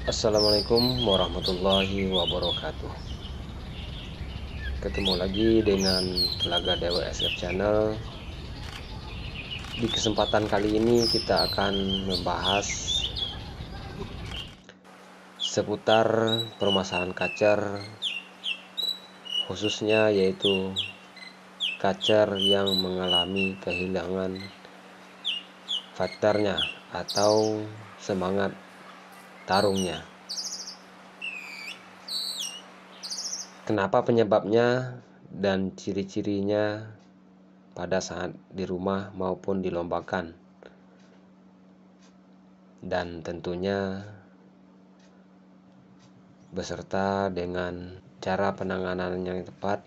Assalamualaikum warahmatullahi wabarakatuh. Ketemu lagi dengan Telaga Dewa SF Channel. Di kesempatan kali ini kita akan membahas seputar permasalahan kacer, khususnya yaitu kacer yang mengalami kehilangan fighternya atau semangat tarungnya. Kenapa penyebabnya dan ciri-cirinya pada saat di rumah maupun dilombakan, dan tentunya beserta dengan cara penanganan yang tepat.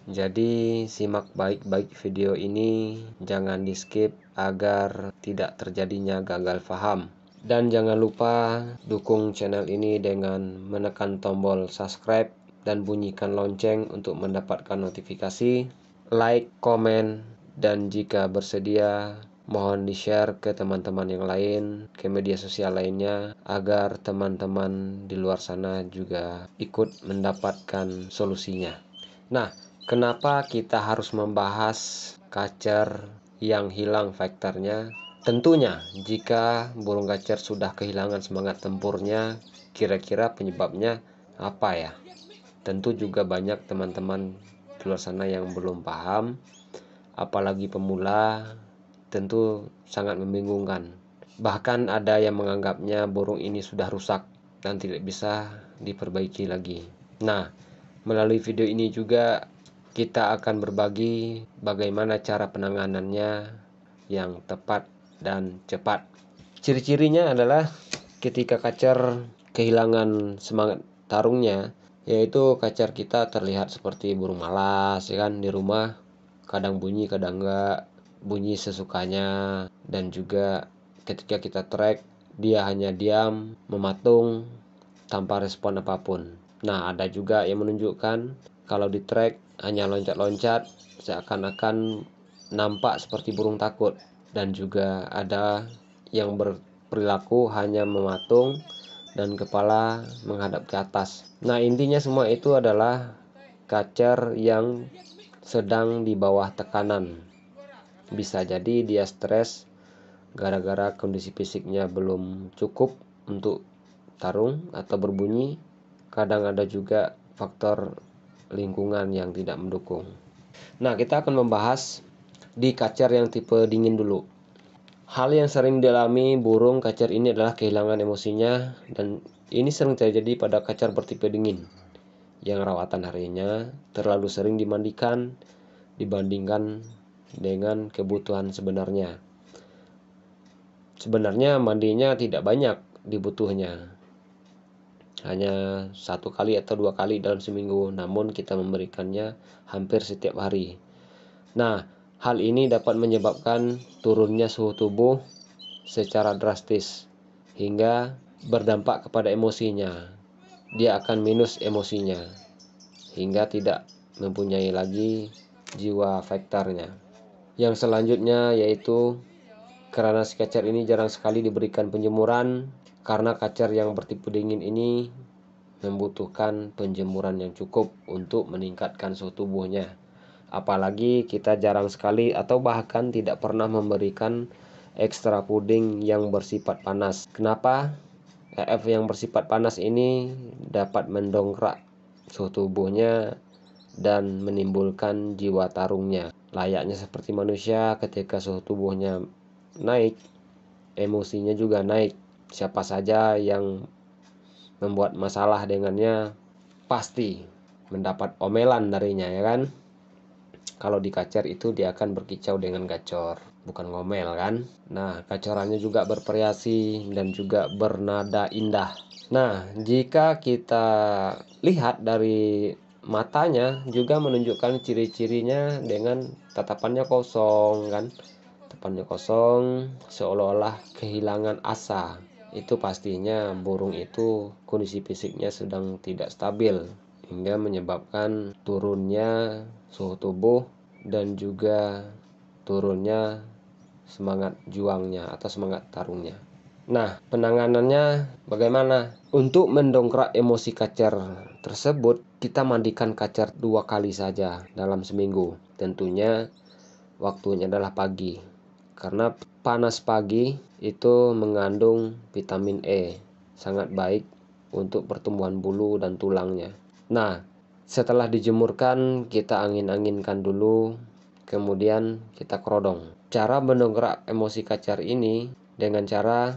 Jadi simak baik-baik video ini, jangan di skip agar tidak terjadinya gagal paham. Dan jangan lupa dukung channel ini dengan menekan tombol subscribe dan bunyikan lonceng untuk mendapatkan notifikasi, like, komen, dan jika bersedia mohon di-share ke teman-teman yang lain, ke media sosial lainnya, agar teman-teman di luar sana juga ikut mendapatkan solusinya. Nah, kenapa kita harus membahas kacer yang hilang fighternya? Tentunya jika burung kacer sudah kehilangan semangat tempurnya, kira-kira penyebabnya apa ya? Tentu juga banyak teman-teman di luar sana yang belum paham, apalagi pemula, tentu sangat membingungkan. Bahkan ada yang menganggapnya burung ini sudah rusak dan tidak bisa diperbaiki lagi. Nah, melalui video ini juga kita akan berbagi bagaimana cara penanganannya yang tepat dan cepat. Ciri-cirinya adalah ketika kacer kehilangan semangat tarungnya, yaitu kacer kita terlihat seperti burung malas, ya kan, di rumah kadang bunyi kadang enggak, bunyi sesukanya, dan juga ketika kita track dia hanya diam mematung tanpa respon apapun. Nah, ada juga yang menunjukkan kalau di track hanya loncat-loncat seakan-akan nampak seperti burung takut, dan juga ada yang berperilaku hanya mematung dan kepala menghadap ke atas. Nah, intinya semua itu adalah kacer yang sedang di bawah tekanan. Bisa jadi dia stres gara-gara kondisi fisiknya belum cukup untuk tarung atau berbunyi. Kadang ada juga faktor lingkungan yang tidak mendukung. Nah, kita akan membahas di kacer yang tipe dingin dulu. Hal yang sering dialami burung kacer ini adalah kehilangan emosinya, dan ini sering terjadi pada kacer bertipe dingin yang rawatan harinya terlalu sering dimandikan dibandingkan dengan kebutuhan sebenarnya. Sebenarnya mandinya tidak banyak dibutuhnya, hanya 1 kali atau 2 kali dalam seminggu, namun kita memberikannya hampir setiap hari. Nah, hal ini dapat menyebabkan turunnya suhu tubuh secara drastis hingga berdampak kepada emosinya. Dia akan minus emosinya hingga tidak mempunyai lagi jiwa fighternya. Yang selanjutnya yaitu karena si kacer ini jarang sekali diberikan penjemuran, karena kacer yang bertipe dingin ini membutuhkan penjemuran yang cukup untuk meningkatkan suhu tubuhnya. Apalagi kita jarang sekali atau bahkan tidak pernah memberikan ekstra puding yang bersifat panas. Kenapa? EF yang bersifat panas ini dapat mendongkrak suhu tubuhnya dan menimbulkan jiwa tarungnya. Layaknya seperti manusia, ketika suhu tubuhnya naik, emosinya juga naik. Siapa saja yang membuat masalah dengannya pasti mendapat omelan darinya, ya kan? Kalau di kacer itu dia akan berkicau dengan gacor, bukan ngomel kan. Nah, gacorannya juga bervariasi dan juga bernada indah. Nah, jika kita lihat dari matanya juga menunjukkan ciri-cirinya dengan tatapannya kosong kan. Tatapannya kosong seolah-olah kehilangan asa. Itu pastinya burung itu kondisi fisiknya sedang tidak stabil, hingga menyebabkan turunnya suhu tubuh dan juga turunnya semangat juangnya atau semangat tarungnya. Nah, penanganannya bagaimana? Untuk mendongkrak emosi kacer tersebut, kita mandikan kacer 2 kali saja dalam seminggu. Tentunya waktunya adalah pagi. Karena panas pagi itu mengandung vitamin E, sangat baik untuk pertumbuhan bulu dan tulangnya. Nah, setelah dijemurkan, kita angin-anginkan dulu, kemudian kita kerodong. Cara mendongkrak emosi kacer ini dengan cara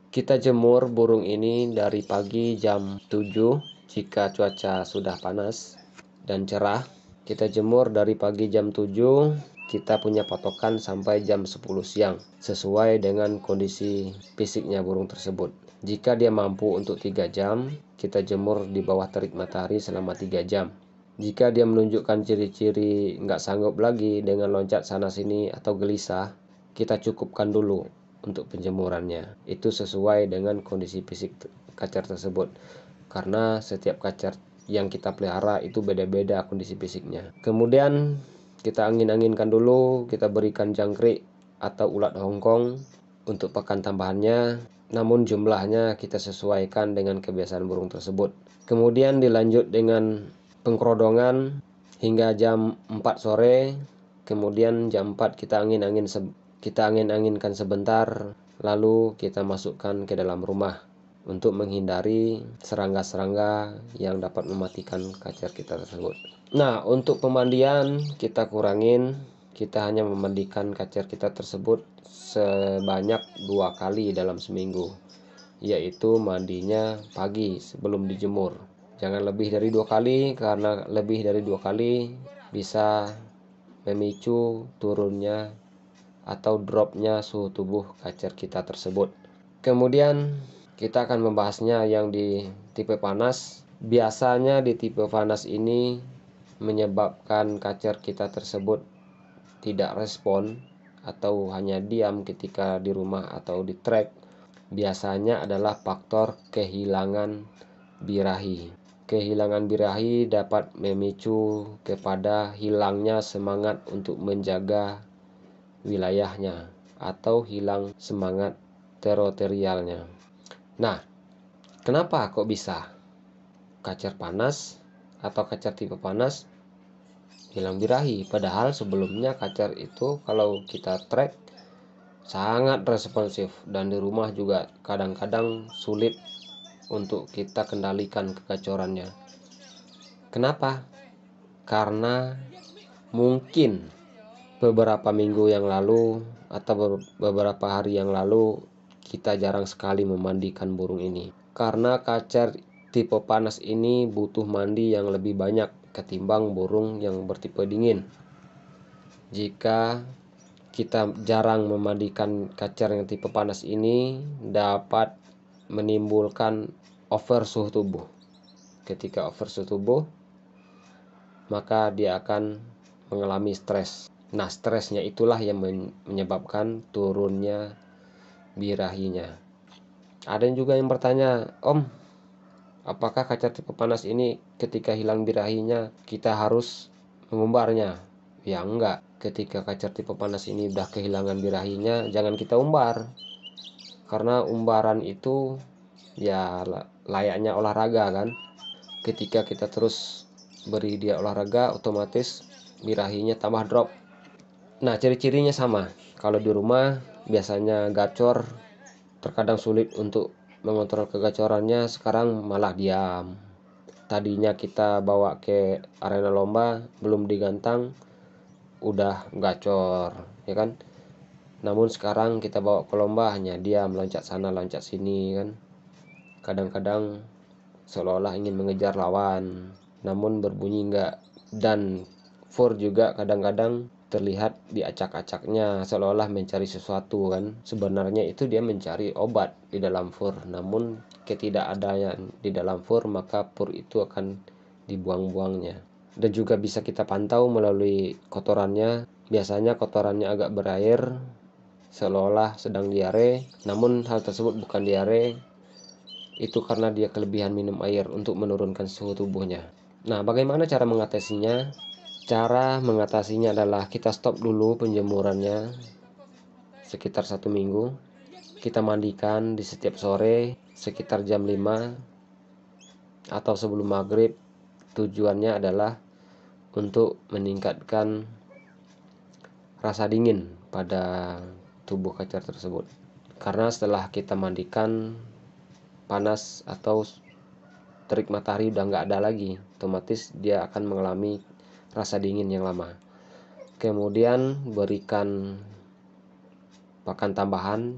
kita jemur burung ini dari pagi jam 7 jika cuaca sudah panas dan cerah. Kita jemur dari pagi jam 7, kita punya patokan sampai jam 10 siang sesuai dengan kondisi fisiknya burung tersebut. Jika dia mampu untuk 3 jam, kita jemur di bawah terik matahari selama 3 jam. Jika dia menunjukkan ciri-ciri nggak sanggup lagi dengan loncat sana sini atau gelisah, kita cukupkan dulu untuk penjemurannya. Itu sesuai dengan kondisi fisik kacer tersebut, karena setiap kacer yang kita pelihara itu beda-beda kondisi fisiknya. Kemudian kita angin-anginkan dulu, kita berikan jangkrik atau ulat Hongkong untuk pakan tambahannya, namun jumlahnya kita sesuaikan dengan kebiasaan burung tersebut. Kemudian dilanjut dengan pengkerodongan hingga jam 4 sore. Kemudian jam 4 kita angin-anginkan sebentar, lalu kita masukkan ke dalam rumah untuk menghindari serangga-serangga yang dapat mematikan kacer kita tersebut. Nah, untuk pemandian kita kurangin, kita hanya memandikan kacer kita tersebut sebanyak 2 kali dalam seminggu, yaitu mandinya pagi sebelum dijemur. Jangan lebih dari 2 kali, karena lebih dari 2 kali bisa memicu turunnya atau dropnya suhu tubuh kacer kita tersebut. Kemudian kita akan membahasnya yang di tipe panas. Biasanya di tipe panas ini menyebabkan kacer kita tersebut tidak respon atau hanya diam ketika di rumah atau di trek. Biasanya adalah faktor kehilangan birahi. Kehilangan birahi dapat memicu kepada hilangnya semangat untuk menjaga wilayahnya atau hilang semangat teritorialnya. Nah, kenapa kok bisa kacer panas atau kacer tipe panas hilang birahi? Padahal sebelumnya kacer itu kalau kita track sangat responsif, dan di rumah juga kadang-kadang sulit untuk kita kendalikan kegacorannya. Kenapa? Karena mungkin beberapa minggu yang lalu atau beberapa hari yang lalu kita jarang sekali memandikan burung ini, karena kacer tipe panas ini butuh mandi yang lebih banyak ketimbang burung yang bertipe dingin. Jika kita jarang memandikan kacer yang tipe panas ini, dapat menimbulkan over suhu tubuh. Ketika over suhu tubuh, maka dia akan mengalami stres. Nah, stresnya itulah yang menyebabkan turunnya birahinya. Ada juga yang bertanya, Om, apakah kacer tipe panas ini ketika hilang birahinya kita harus mengumbarnya? Ya enggak, ketika kacer tipe panas ini udah kehilangan birahinya, jangan kita umbar. Karena umbaran itu ya layaknya olahraga kan. Ketika kita terus beri dia olahraga, otomatis birahinya tambah drop. Nah, ciri-cirinya sama. Kalau di rumah biasanya gacor, terkadang sulit untuk mengontrol kegacorannya, sekarang malah diam. Tadinya kita bawa ke arena lomba, belum digantang udah gacor, ya kan? Namun sekarang kita bawa ke lomba hanya diam, loncat sana loncat sini kan. Kadang-kadang seolah-olah ingin mengejar lawan, namun berbunyi enggak. Dan fur juga kadang-kadang terlihat di acak-acaknya seolah-olah mencari sesuatu kan. Sebenarnya itu dia mencari obat di dalam fur, namun ketidakadaan di dalam fur, maka fur itu akan dibuang-buangnya. Dan juga bisa kita pantau melalui kotorannya. Biasanya kotorannya agak berair, seolah-olah sedang diare, namun hal tersebut bukan diare. Itu karena dia kelebihan minum air untuk menurunkan suhu tubuhnya. Nah, bagaimana cara mengatasinya? Cara mengatasinya adalah kita stop dulu penjemurannya sekitar 1 minggu. kita mandikan di setiap sore sekitar jam 5 atau sebelum maghrib. Tujuannya adalah untuk meningkatkan rasa dingin pada tubuh kacer tersebut. Karena setelah kita mandikan, panas atau terik matahari udah nggak ada lagi, otomatis dia akan mengalami rasa dingin yang lama. Kemudian berikan pakan tambahan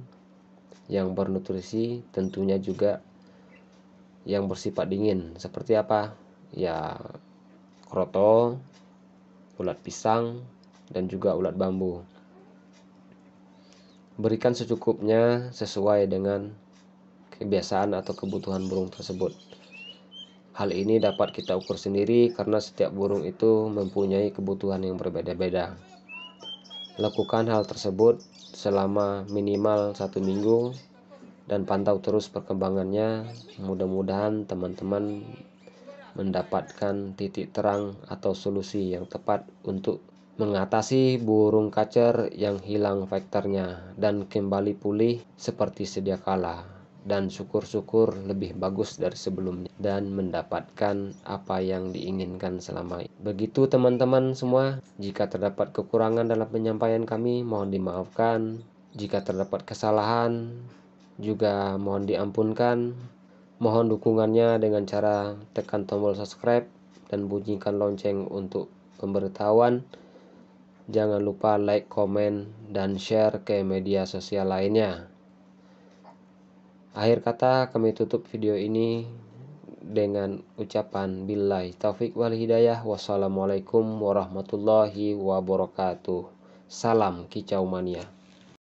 yang bernutrisi, tentunya juga yang bersifat dingin. Seperti apa? Ya, kroto, ulat pisang, dan juga ulat bambu. Berikan secukupnya sesuai dengan kebiasaan atau kebutuhan burung tersebut. Hal ini dapat kita ukur sendiri karena setiap burung itu mempunyai kebutuhan yang berbeda-beda. Lakukan hal tersebut selama minimal 1 minggu dan pantau terus perkembangannya. Mudah-mudahan teman-teman mendapatkan titik terang atau solusi yang tepat untuk mengatasi burung kacer yang hilang vektornya dan kembali pulih seperti sedia kala, dan syukur-syukur lebih bagus dari sebelumnya dan mendapatkan apa yang diinginkan selama ini. Begitu teman-teman semua, jika terdapat kekurangan dalam penyampaian kami mohon dimaafkan. Jika terdapat kesalahan juga mohon diampunkan. Mohon dukungannya dengan cara tekan tombol subscribe dan bunyikan lonceng untuk pemberitahuan. Jangan lupa like, komen, dan share ke media sosial lainnya. Akhir kata, kami tutup video ini dengan ucapan billahi taufik wal hidayah. Wassalamualaikum warahmatullahi wabarakatuh. Salam Kicau Mania.